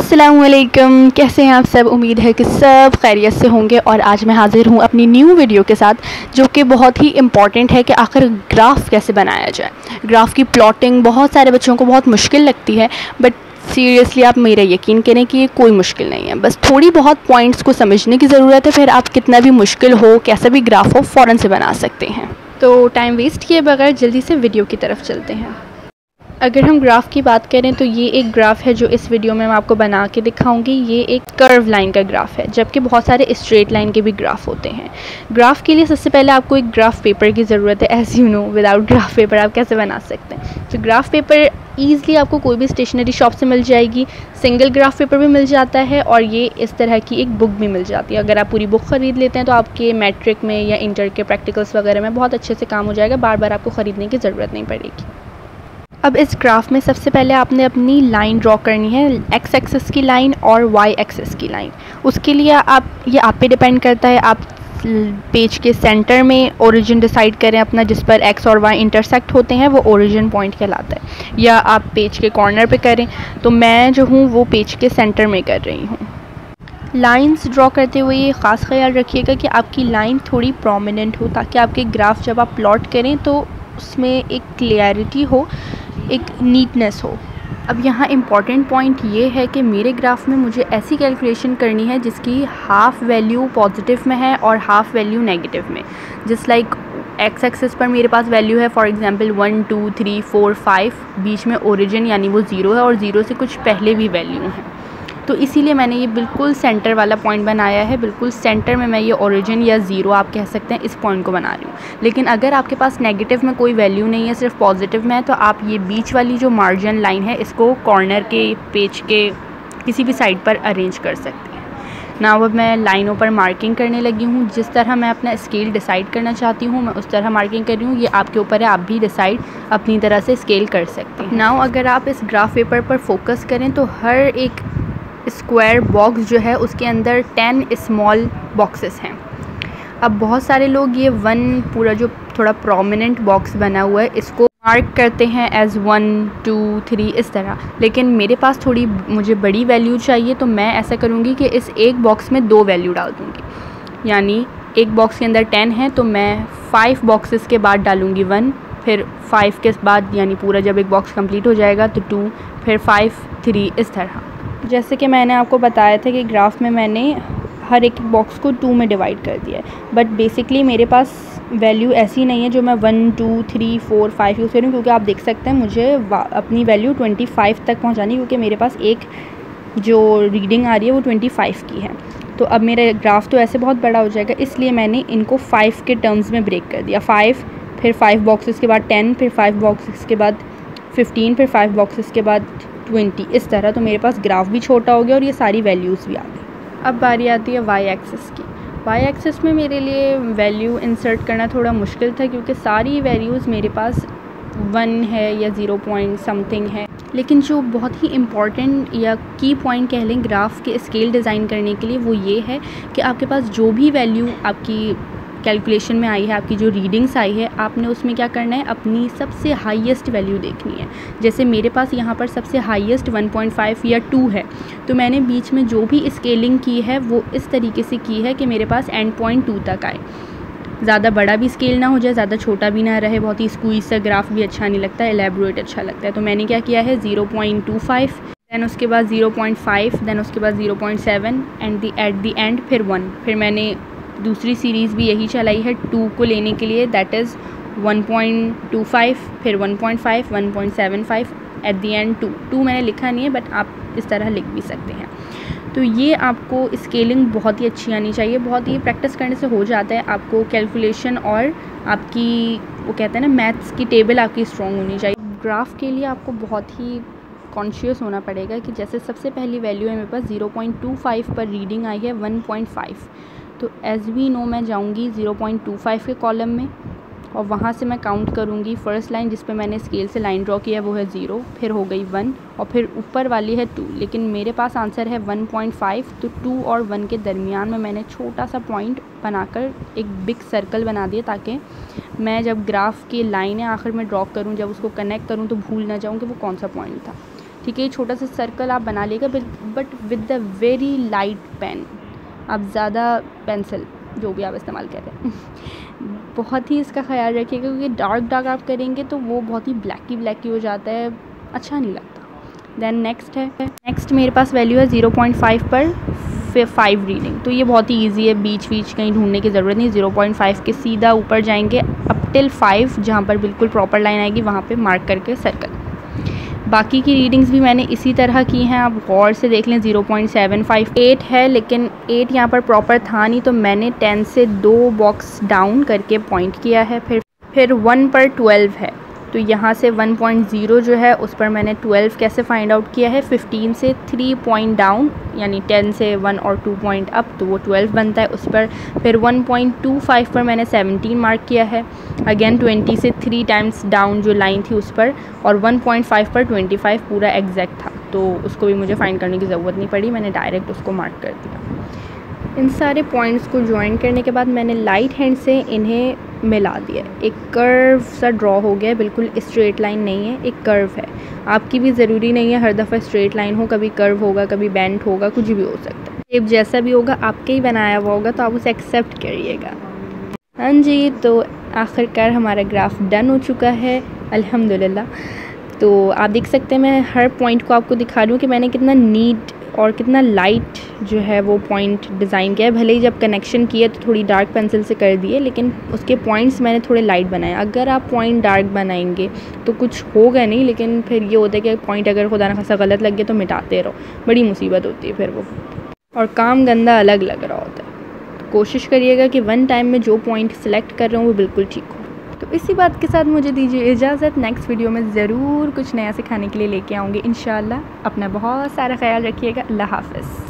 अस्सलामुअलैकुम, कैसे हैं आप सब। उम्मीद है कि सब खैरियत से होंगे। और आज मैं हाज़िर हूँ अपनी न्यू वीडियो के साथ, जो कि बहुत ही इम्पॉर्टेंट है कि आखिर ग्राफ कैसे बनाया जाए। ग्राफ की प्लॉटिंग बहुत सारे बच्चों को बहुत मुश्किल लगती है, बट सीरियसली आप मेरा यकीन करें कि ये कोई मुश्किल नहीं है। बस थोड़ी बहुत पॉइंट्स को समझने की ज़रूरत है, फिर आप कितना भी मुश्किल हो, कैसा भी ग्राफ हो, फ़ौरन से बना सकते हैं। तो टाइम वेस्ट किए बगैर जल्दी से वीडियो की तरफ चलते हैं। अगर हम ग्राफ की बात करें तो ये एक ग्राफ है जो इस वीडियो में मैं आपको बना के दिखाऊंगी। ये एक कर्व लाइन का ग्राफ है, जबकि बहुत सारे स्ट्रेट लाइन के भी ग्राफ होते हैं। ग्राफ के लिए सबसे पहले आपको एक ग्राफ पेपर की ज़रूरत है। As you know, without graph paper आप कैसे बना सकते हैं। तो ग्राफ पेपर ईज़िली आपको कोई भी स्टेशनरी शॉप से मिल जाएगी। सिंगल ग्राफ पेपर भी मिल जाता है और ये इस तरह की एक बुक भी मिल जाती है। अगर आप पूरी बुक ख़रीद लेते हैं तो आपके मैट्रिक में या इंटर के प्रैक्टिकल्स वगैरह में बहुत अच्छे से काम हो जाएगा। बार बार आपको ख़रीदने की ज़रूरत नहीं पड़ेगी। अब इस ग्राफ में सबसे पहले आपने अपनी लाइन ड्रॉ करनी है, एक्स एक्सिस की लाइन और वाई एक्सिस की लाइन। उसके लिए ये आप पे डिपेंड करता है। आप पेज के सेंटर में ओरिजिन डिसाइड करें अपना, जिस पर एक्स और वाई इंटरसेक्ट होते हैं, वो ओरिजिन पॉइंट कहलाता है। या आप पेज के कॉर्नर पे करें, तो मैं जो हूँ वो पेज के सेंटर में कर रही हूँ। लाइंस ड्रॉ करते हुए ये ख़ास ख्याल रखिएगा कि आपकी लाइन थोड़ी प्रोमिनेंट हो, ताकि आपके ग्राफ जब आप प्लॉट करें तो उसमें एक क्लियरिटी हो, एक नीटनेस हो। अब यहाँ इम्पॉर्टेंट पॉइंट ये है कि मेरे ग्राफ में मुझे ऐसी कैलकुलेशन करनी है जिसकी हाफ़ वैल्यू पॉजिटिव में है और हाफ़ वैल्यू नेगेटिव में। जस्ट लाइक एक्स एक्सिस पर मेरे पास वैल्यू है फॉर एग्जांपल 1 2 3 4 5, बीच में ओरिजिन यानी वो ज़ीरो है और ज़ीरो से कुछ पहले भी वैल्यू हैं। तो इसीलिए मैंने ये बिल्कुल सेंटर वाला पॉइंट बनाया है। बिल्कुल सेंटर में मैं ये ओरिजिन या ज़ीरो आप कह सकते हैं, इस पॉइंट को बना रही हूँ। लेकिन अगर आपके पास नेगेटिव में कोई वैल्यू नहीं है, सिर्फ पॉजिटिव में है, तो आप ये बीच वाली जो मार्जिन लाइन है इसको कॉर्नर के पेज के किसी भी साइड पर अरेंज कर सकते हैं ना। अब मैं लाइनों पर मार्किंग करने लगी हूँ। जिस तरह मैं अपना स्केल डिसाइड करना चाहती हूँ मैं उस तरह मार्किंग कर रही हूँ। ये आपके ऊपर है, आप भी डिसाइड अपनी तरह से स्केल कर सकते हैं। नाउ अगर आप इस ग्राफ पेपर पर फोकस करें तो हर एक स्क्वायर बॉक्स जो है उसके अंदर 10 स्मॉल बॉक्सेस हैं। अब बहुत सारे लोग ये पूरा जो थोड़ा प्रोमिनेंट बॉक्स बना हुआ है इसको मार्क करते हैं एज 1 2 3 इस तरह। लेकिन मेरे पास थोड़ी मुझे बड़ी वैल्यू चाहिए, तो मैं ऐसा करूँगी कि इस एक बॉक्स में 2 वैल्यू डाल दूँगी। यानी एक बॉक्स के अंदर 10 है तो मैं 5 बॉक्सेस के बाद डालूँगी 1, फिर 5 के बाद, यानी पूरा जब एक बॉक्स कंप्लीट हो जाएगा तो 2, फिर 5 3 इस तरह। जैसे कि मैंने आपको बताया था कि ग्राफ में मैंने हर एक बॉक्स को 2 में डिवाइड कर दिया है, बट बेसिकली मेरे पास वैल्यू ऐसी नहीं है जो मैं 1 2 3 4 5 यूज़ करूँ, क्योंकि आप देख सकते हैं मुझे अपनी वैल्यू 25 तक पहुँचानी, क्योंकि मेरे पास एक जो रीडिंग आ रही है वो 25 की है। तो अब मेरा ग्राफ तो ऐसे बहुत बड़ा हो जाएगा, इसलिए मैंने इनको 5 के टर्म्स में ब्रेक कर दिया। 5, फिर 5 बॉक्सेस के बाद 10, फिर 5 बॉक्सेस के बाद 15, फिर 5 बॉक्सेस के बाद 20 इस तरह। तो मेरे पास ग्राफ भी छोटा हो गया और ये सारी वैल्यूज़ भी आ गई। अब बारी आती है वाई एक्सिस की। वाई एक्सिस में मेरे लिए वैल्यू इंसर्ट करना थोड़ा मुश्किल था, क्योंकि सारी वैल्यूज़ मेरे पास 1 है या 0 पॉइंट समथिंग है। लेकिन जो बहुत ही इम्पॉर्टेंट या की पॉइंट कह लें ग्राफ के स्केल डिज़ाइन करने के लिए, वो ये है कि आपके पास जो भी वैल्यू आपकी कैलकुलेशन में आई है, आपकी जो रीडिंग्स आई है, आपने उसमें क्या करना है, अपनी सबसे हाईएस्ट वैल्यू देखनी है। जैसे मेरे पास यहाँ पर सबसे हाईएस्ट 1.5 या 2 है, तो मैंने बीच में जो भी स्केलिंग की है वो इस तरीके से की है कि मेरे पास एंड पॉइंट 2 तक आए। ज़्यादा बड़ा भी स्केल ना हो जाए, ज़्यादा छोटा भी ना रहे, बहुत ही स्क्वीज सा ग्राफ भी अच्छा नहीं लगता, एलेबोरेट अच्छा लगता है। तो मैंने क्या किया है, 0.25, दैन उसके बाद 0.5, दैन उसके बाद 0.7 एंड एट द एंड फिर 1। फिर मैंने दूसरी सीरीज़ भी यही चलाई है 2 को लेने के लिए, दैट इज़ 1.25, फिर 1.5, 1.75, एट द एंड 2 मैंने लिखा नहीं है, बट आप इस तरह लिख भी सकते हैं। तो ये आपको स्केलिंग बहुत ही अच्छी आनी चाहिए, बहुत ही प्रैक्टिस करने से हो जाता है। आपको कैलकुलेशन और आपकी वो कहते हैं ना मैथ्स की टेबल आपकी स्ट्रॉन्ग होनी चाहिए। ग्राफ के लिए आपको बहुत ही कॉन्शियस होना पड़ेगा कि जैसे सबसे पहली वैल्यू है मेरे पास 0.25 पर रीडिंग आई है 1.5, तो एज वी नो मैं जाऊंगी 0.25 के कॉलम में और वहाँ से मैं काउंट करूँगी। फर्स्ट लाइन जिस पे मैंने स्केल से लाइन ड्रॉ किया है वो है 0, फिर हो गई 1 और फिर ऊपर वाली है 2। लेकिन मेरे पास आंसर है 1.5, तो 2 और 1 के दरमियान में मैंने छोटा सा पॉइंट बनाकर एक बिग सर्कल बना दिया, ताकि मैं जब ग्राफ की लाइनें आखिर में ड्रॉ करूँ, जब उसको कनेक्ट करूँ तो भूल ना जाऊँ कि वो कौन सा पॉइंट था। ठीक है। ये छोटा सा सर्कल आप बना लेगा, but with the very light pen, आप ज़्यादा पेंसिल जो भी आप इस्तेमाल कर रहे हैं बहुत ही इसका ख्याल रखिएगा, क्योंकि डार्क आप करेंगे तो वो बहुत ही ब्लैकी हो जाता है, अच्छा नहीं लगता। देन नेक्स्ट मेरे पास वैल्यू है 0.5 पर 5 रीडिंग। तो ये बहुत ही ईजी है, बीच कहीं ढूंढने की ज़रूरत नहीं। 0.5 के सीधा ऊपर जाएंगे अप टिल 5, जहाँ पर बिल्कुल प्रॉपर लाइन आएगी वहाँ पे मार्क करके सर्कल। बाकी की रीडिंग्स भी मैंने इसी तरह की हैं, आप गौर से देख लें। 0.75 8 है, लेकिन 8 यहाँ पर प्रॉपर था नहीं, तो मैंने 10 से 2 बॉक्स डाउन करके पॉइंट किया है। फिर 1 पर 12 है, तो यहाँ से 1.0 जो है उस पर मैंने 12 कैसे फाइंड आउट किया है। 15 से 3 पॉइंट डाउन, यानी 10 से 1 और 2 पॉइंट अप, तो वो 12 बनता है उस पर। फिर 1.25 पर मैंने 17 मार्क किया है। अगेन 20 से 3 टाइम्स डाउन जो लाइन थी उस पर, और 1.5 पर 25 पूरा एग्जैक्ट था, तो उसको भी मुझे फाइंड करने की ज़रूरत नहीं पड़ी, मैंने डायरेक्ट उसको मार्क कर दिया। इन सारे पॉइंट्स को ज्वाइन करने के बाद मैंने लाइट हैंड से इन्हें मिला दिया। एक कर्व सा ड्रॉ हो गया, बिल्कुल स्ट्रेट लाइन नहीं है, एक कर्व है। आपकी भी ज़रूरी नहीं है हर दफ़ा स्ट्रेट लाइन हो, कभी कर्व होगा, कभी बेंड होगा, कुछ भी हो सकता है। शेप जैसा भी होगा आपके ही बनाया हुआ होगा, तो आप उसे एक्सेप्ट करिएगा। हाँ जी, तो आखिरकार हमारा ग्राफ डन हो चुका है अल्हम्दुलिल्लाह। तो आप देख सकते हैं, मैं हर पॉइंट को आपको दिखा रही हूँ कि मैंने कितना नीट और कितना लाइट जो है वो पॉइंट डिज़ाइन किया है। भले ही जब कनेक्शन किए तो थोड़ी डार्क पेंसिल से कर दिए, लेकिन उसके पॉइंट्स मैंने थोड़े लाइट बनाए। अगर आप पॉइंट डार्क बनाएंगे तो कुछ होगा नहीं, लेकिन फिर ये होता है कि पॉइंट अगर खुदा न खासा गलत लग गया तो मिटाते रहो, बड़ी मुसीबत होती है फिर वो, और काम गंदा अलग लग रहा होता है। तो कोशिश करिएगा कि 1 टाइम में जो पॉइंट सेलेक्ट कर रहे हो वो बिल्कुल ठीक हो। तो इसी बात के साथ मुझे दीजिए इजाज़त। नेक्स्ट वीडियो में ज़रूर कुछ नया सिखाने के लिए लेके आऊँगी इंशाल्लाह। अपना बहुत सारा ख्याल रखिएगा। अल्लाह हाफ़िज़।